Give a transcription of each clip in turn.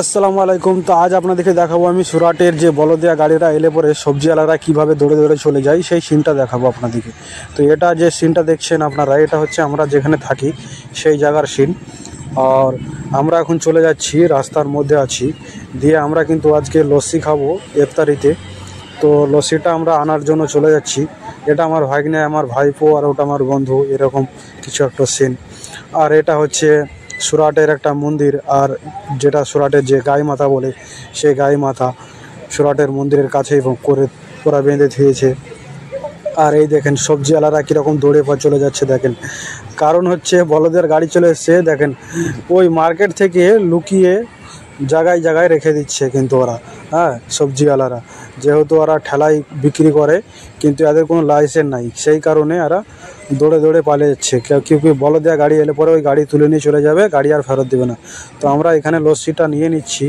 আসসালামু আলাইকুম। তো আজ আপনাদেরকে দেখাবো আমি সুরাটের যে বলদিয়া গাড়িটা এলে পরে সবজিওয়ালারা কীভাবে দৌড়ে দৌড়ে চলে যায় সেই সিনটা দেখাবো আপনাদেরকে। তো এটা যে সিনটা দেখছেন আপনারা, এটা হচ্ছে আমরা যেখানে থাকি সেই জায়গার সিন। আর আমরা এখন চলে যাচ্ছি, রাস্তার মধ্যে আছি, দিয়ে আমরা কিন্তু আজকে লস্যি খাবো ইফতারিতে। তো লস্যিটা আমরা আনার জন্য চলে যাচ্ছি। এটা আমার ভাগ্নে, আমার ভাইপো, আর ওটা আমার বন্ধু, এরকম কিছু একটা সিন। আর এটা হচ্ছে সুরাটের একটা মন্দির, আর যেটা সুরাটের যে গাই মাথা বলে সেই গাই মাথা সুরাটের মন্দিরের কাছেই করে ওরা বেঁধে দিয়েছে। আর এই দেখেন সবজিওয়ালারা কীরকম দৌড়ে চলে যাচ্ছে দেখেন। কারণ হচ্ছে বলদের গাড়ি চলে এসছে দেখেন, ওই মার্কেট থেকে লুকিয়ে জায়গায় জায়গায় রেখে দিচ্ছে কিন্তু ওরা, হ্যাঁ, সবজিওয়ালারা, যেহেতু ওরা ঠেলায় বিক্রি করে কিন্তু এদের কোনো লাইসেন্স নাই, সেই কারণে এরা দৌড়ে দৌড়ে পালিয়ে যাচ্ছে। কেউ বলদেয়া গাড়ি এলে পরে ওই গাড়ি তুলে নিয়ে চলে যাবে, গাড়ি আর ফেরত দেবে না। তো আমরা এখানে লস্যিটা নিয়ে নিচ্ছি।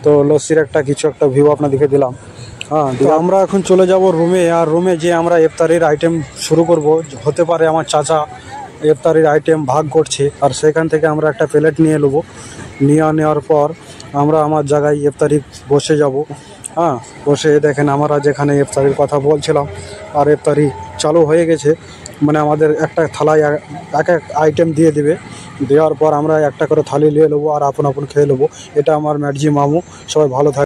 তো লস্যির কিছু একটা ভিউ আপনাদেরকে দিলাম। হ্যাঁ, তো আমরা এখন চলে যাব রুমে। আর রুমে যে আমরা ইফতারির আইটেম শুরু করব। হতে পারে আমার চাচা ইফতারির আইটেম ভাগ করছে, আর সেখান থেকে আমরা একটা প্লেট নিয়ে নেবো। নেওয়ার পর আমরা আমার জায়গায় ইফতারি বসে যাব। হ্যাঁ, বসে দেখেন আমরা যেখানে ইফতারির কথা বলছিলাম, আর ইফতারি চালু হয়ে গেছে। মানে আমাদের একটা থালায় এক এক আইটেম দিয়ে দেবে। দেওয়ার পর আমরা একটা করে থালি নিয়ে নেবো আর আপন আপন খেয়ে নেবো। এটা আমার ম্যাডজি মামু। সবাই ভালো থাকে।